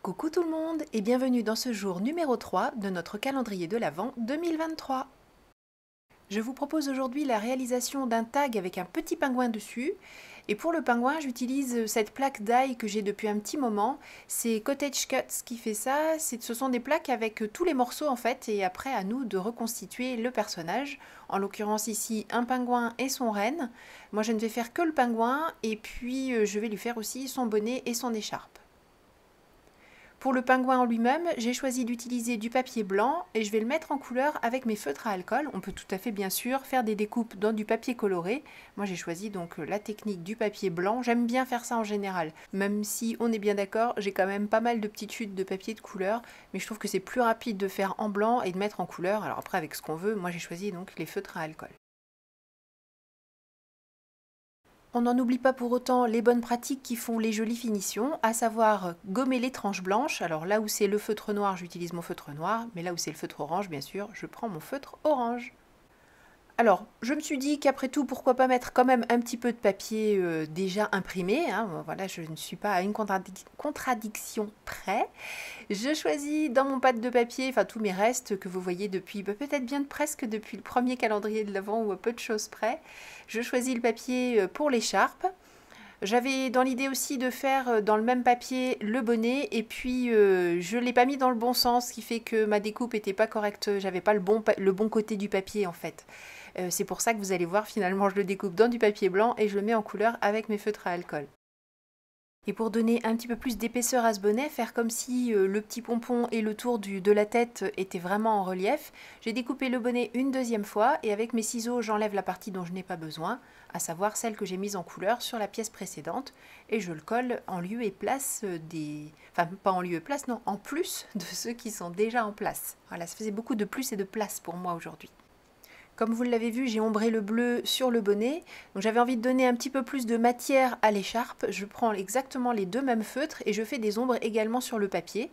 Coucou tout le monde et bienvenue dans ce jour numéro 3 de notre calendrier de l'Avent 2023. Je vous propose aujourd'hui la réalisation d'un tag avec un petit pingouin dessus. Et pour le pingouin, j'utilise cette plaque d'ail que j'ai depuis un petit moment. C'est Cottage Cuts qui fait ça. Ce sont des plaques avec tous les morceaux en fait et après à nous de reconstituer le personnage. En l'occurrence ici un pingouin et son renne. Moi je ne vais faire que le pingouin et puis je vais lui faire aussi son bonnet et son écharpe. Pour le pingouin en lui-même, j'ai choisi d'utiliser du papier blanc et je vais le mettre en couleur avec mes feutres à alcool. On peut tout à fait bien sûr faire des découpes dans du papier coloré. Moi j'ai choisi donc la technique du papier blanc. J'aime bien faire ça en général. Même si on est bien d'accord, j'ai quand même pas mal de petites chutes de papier de couleur. Mais je trouve que c'est plus rapide de faire en blanc et de mettre en couleur. Alors après avec ce qu'on veut, moi j'ai choisi donc les feutres à alcool. On n'en oublie pas pour autant les bonnes pratiques qui font les jolies finitions, à savoir gommer les tranches blanches. Alors là où c'est le feutre noir, j'utilise mon feutre noir, mais là où c'est le feutre orange, bien sûr, je prends mon feutre orange. Alors, je me suis dit qu'après tout, pourquoi pas mettre quand même un petit peu de papier déjà imprimé, hein. Voilà, je ne suis pas à une contradiction près. Je choisis dans mon pad de papier, enfin tous mes restes que vous voyez depuis, peut-être bien presque depuis le premier calendrier de l'Avent ou à peu de choses près. Je choisis le papier pour l'écharpe. J'avais dans l'idée aussi de faire dans le même papier le bonnet et puis je ne l'ai pas mis dans le bon sens, ce qui fait que ma découpe n'était pas correcte, j'avais pas le bon côté du papier en fait. C'est pour ça que vous allez voir, finalement je le découpe dans du papier blanc et je le mets en couleur avec mes feutres à alcool. Et pour donner un petit peu plus d'épaisseur à ce bonnet, faire comme si le petit pompon et le tour de la tête étaient vraiment en relief, j'ai découpé le bonnet une deuxième fois et avec mes ciseaux j'enlève la partie dont je n'ai pas besoin, à savoir celle que j'ai mise en couleur sur la pièce précédente et je le colle en lieu et place des... Enfin pas en lieu et place, non, en plus de ceux qui sont déjà en place. Voilà, ça faisait beaucoup de plus et de place pour moi aujourd'hui. Comme vous l'avez vu, j'ai ombré le bleu sur le bonnet. Donc j'avais envie de donner un petit peu plus de matière à l'écharpe. Je prends exactement les deux mêmes feutres et je fais des ombres également sur le papier.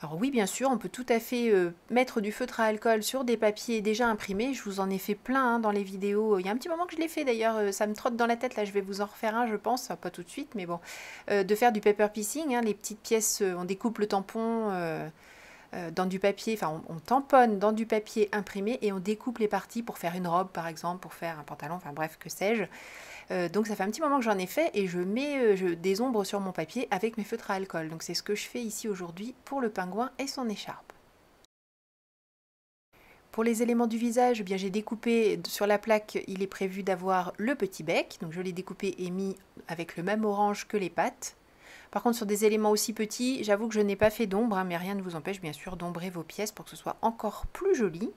Alors oui, bien sûr, on peut tout à fait mettre du feutre à alcool sur des papiers déjà imprimés. Je vous en ai fait plein dans les vidéos. Il y a un petit moment que je l'ai fait d'ailleurs, ça me trotte dans la tête. Là, je vais vous en refaire un, je pense. Pas tout de suite, mais bon. De faire du paper piecing, hein, les petites pièces, on découpe le tampon... dans du papier, enfin on tamponne dans du papier imprimé et on découpe les parties pour faire une robe par exemple, pour faire un pantalon, enfin bref, que sais-je. Donc ça fait un petit moment que j'en ai fait et je mets des ombres sur mon papier avec mes feutres à alcool. Donc c'est ce que je fais ici aujourd'hui pour le pingouin et son écharpe. Pour les éléments du visage, eh bien j'ai découpé sur la plaque, il est prévu d'avoir le petit bec, donc je l'ai découpé et mis avec le même orange que les pattes. Par contre, sur des éléments aussi petits, j'avoue que je n'ai pas fait d'ombre, hein, mais rien ne vous empêche bien sûr d'ombrer vos pièces pour que ce soit encore plus joli.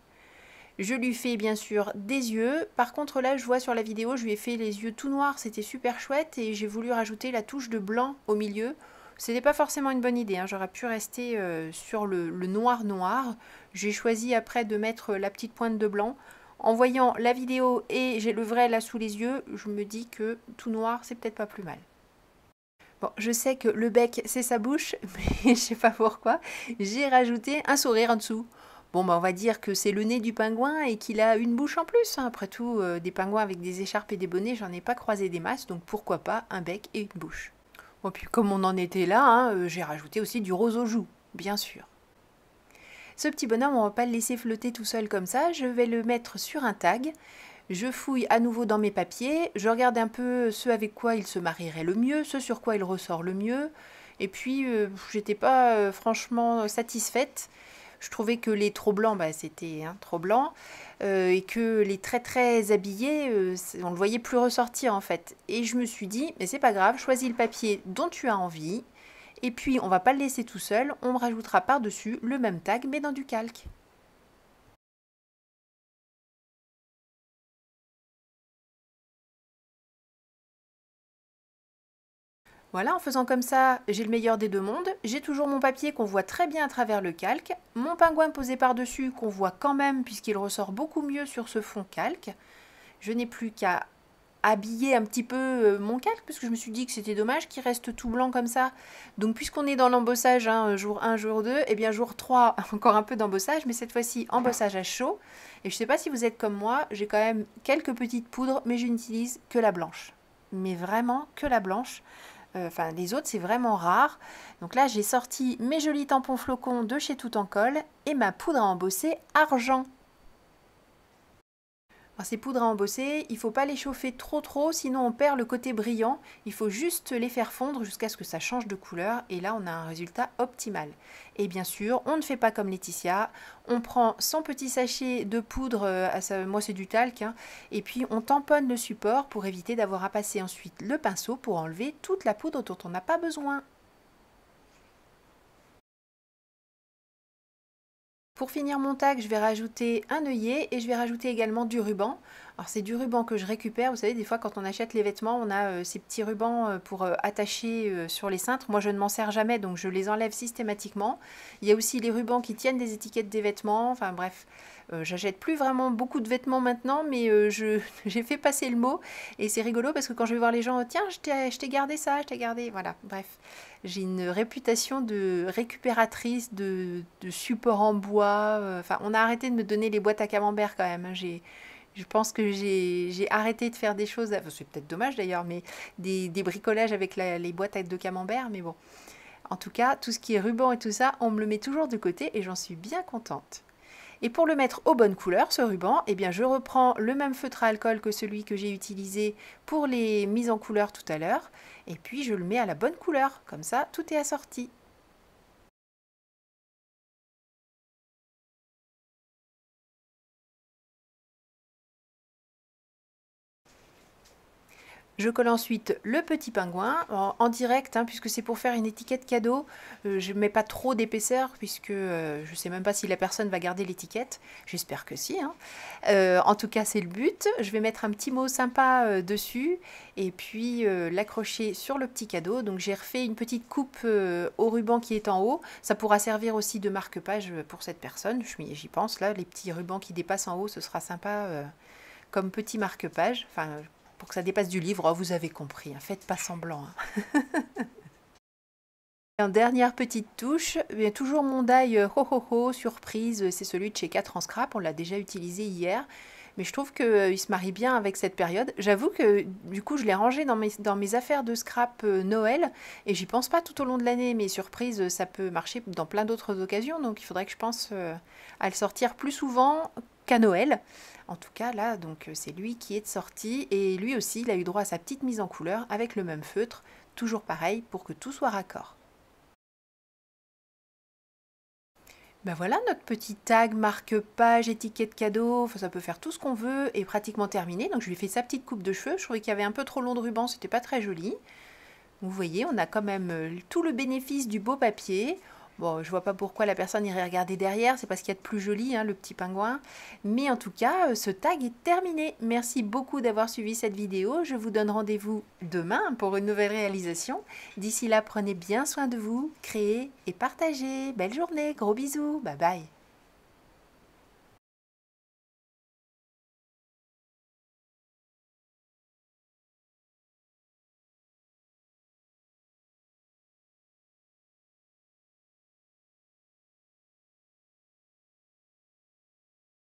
Je lui fais bien sûr des yeux. Par contre, là, je vois sur la vidéo, je lui ai fait les yeux tout noirs, c'était super chouette et j'ai voulu rajouter la touche de blanc au milieu. C'était pas forcément une bonne idée, hein. J'aurais pu rester sur le noir noir. J'ai choisi après de mettre la petite pointe de blanc. En voyant la vidéo et j'ai le vrai là sous les yeux, je me dis que tout noir, c'est peut-être pas plus mal. Bon, je sais que le bec, c'est sa bouche, mais je sais pas pourquoi. J'ai rajouté un sourire en dessous. Bon, bah, on va dire que c'est le nez du pingouin et qu'il a une bouche en plus, hein. Après tout, des pingouins avec des écharpes et des bonnets, j'en ai pas croisé des masses, donc pourquoi pas un bec et une bouche. Bon, puis comme on en était là, hein, j'ai rajouté aussi du rose aux joues, bien sûr. Ce petit bonhomme, on va pas le laisser flotter tout seul comme ça, je vais le mettre sur un tag. Je fouille à nouveau dans mes papiers, je regarde un peu ce avec quoi il se marierait le mieux, ce sur quoi il ressort le mieux. Et puis, j'étais pas franchement satisfaite. Je trouvais que les trop blancs, bah, c'était trop blanc. Et que les très très habillés, on le voyait plus ressortir en fait. Et je me suis dit, mais c'est pas grave, choisis le papier dont tu as envie. Et puis, on va pas le laisser tout seul, on rajoutera par-dessus le même tag, mais dans du calque. Voilà, en faisant comme ça, j'ai le meilleur des deux mondes. J'ai toujours mon papier qu'on voit très bien à travers le calque, mon pingouin posé par-dessus qu'on voit quand même puisqu'il ressort beaucoup mieux sur ce fond calque. Je n'ai plus qu'à habiller un petit peu mon calque parce que je me suis dit que c'était dommage qu'il reste tout blanc comme ça. Donc puisqu'on est dans l'embossage, hein, jour 1, jour 2, et bien jour 3, encore un peu d'embossage, mais cette fois-ci embossage à chaud. Et je ne sais pas si vous êtes comme moi, j'ai quand même quelques petites poudres, mais je n'utilise que la blanche. Mais vraiment que la blanche. Enfin, les autres, c'est vraiment rare. Donc là, j'ai sorti mes jolis tampons flocons de chez Tout en Colle et ma poudre à embosser argent. Alors, ces poudres à embosser, il ne faut pas les chauffer trop, sinon on perd le côté brillant. Il faut juste les faire fondre jusqu'à ce que ça change de couleur et là on a un résultat optimal. Et bien sûr, on ne fait pas comme Laetitia, on prend son petit sachet de poudre, moi c'est du talc, hein, et puis on tamponne le support pour éviter d'avoir à passer ensuite le pinceau pour enlever toute la poudre dont on n'a pas besoin. Pour finir mon tag, je vais rajouter un œillet et je vais rajouter également du ruban. Alors c'est du ruban que je récupère, vous savez des fois quand on achète les vêtements, on a ces petits rubans pour attacher sur les cintres. Moi je ne m'en sers jamais donc je les enlève systématiquement. Il y a aussi les rubans qui tiennent des étiquettes des vêtements, enfin bref. J'achète plus vraiment beaucoup de vêtements maintenant, mais j'ai fait passer le mot et c'est rigolo parce que quand je vais voir les gens, tiens, je t'ai gardé ça, je t'ai gardé, voilà, bref. J'ai une réputation de récupératrice de supports en bois. Enfin, on a arrêté de me donner les boîtes à camembert quand même, hein. Je pense que j'ai arrêté de faire des choses, enfin, c'est peut-être dommage d'ailleurs, mais des bricolages avec les boîtes de camembert, mais bon. En tout cas, tout ce qui est ruban et tout ça, on me le met toujours de côté et j'en suis bien contente. Et pour le mettre aux bonnes couleurs, ce ruban, eh bien je reprends le même feutre à alcool que celui que j'ai utilisé pour les mises en couleur tout à l'heure. Et puis je le mets à la bonne couleur, comme ça tout est assorti. Je colle ensuite le petit pingouin en direct, hein, puisque c'est pour faire une étiquette cadeau. Je ne mets pas trop d'épaisseur, puisque je ne sais même pas si la personne va garder l'étiquette. J'espère que si, hein. En tout cas, c'est le but. Je vais mettre un petit mot sympa dessus, et puis l'accrocher sur le petit cadeau. Donc j'ai refait une petite coupe au ruban qui est en haut. Ça pourra servir aussi de marque-page pour cette personne. J'y pense, là, les petits rubans qui dépassent en haut, ce sera sympa comme petit marque-page. Enfin, pour que ça dépasse du livre, oh, vous avez compris, hein, faites pas semblant. Hein. En dernière petite touche, bien, toujours mon die ho ho ho surprise, c'est celui de chez 4 en scrap, on l'a déjà utilisé hier, mais je trouve qu'il se marie bien avec cette période. J'avoue que du coup je l'ai rangé dans mes affaires de scrap Noël, et j'y pense pas tout au long de l'année, mais surprise ça peut marcher dans plein d'autres occasions, donc il faudrait que je pense à le sortir plus souvent qu'à Noël. En tout cas là, donc c'est lui qui est de sortie, et lui aussi il a eu droit à sa petite mise en couleur avec le même feutre, toujours pareil pour que tout soit raccord. Ben voilà, notre petit tag marque-page, étiquette cadeau, enfin, ça peut faire tout ce qu'on veut, est pratiquement terminé. Donc je lui ai fait sa petite coupe de cheveux, je trouvais qu'il y avait un peu trop long de ruban, c'était pas très joli. Vous voyez, on a quand même tout le bénéfice du beau papier. Bon, je vois pas pourquoi la personne irait regarder derrière, c'est parce qu'il y a de plus joli, hein, le petit pingouin. Mais en tout cas, ce tag est terminé. Merci beaucoup d'avoir suivi cette vidéo. Je vous donne rendez-vous demain pour une nouvelle réalisation. D'ici là, prenez bien soin de vous, créez et partagez. Belle journée, gros bisous, bye bye.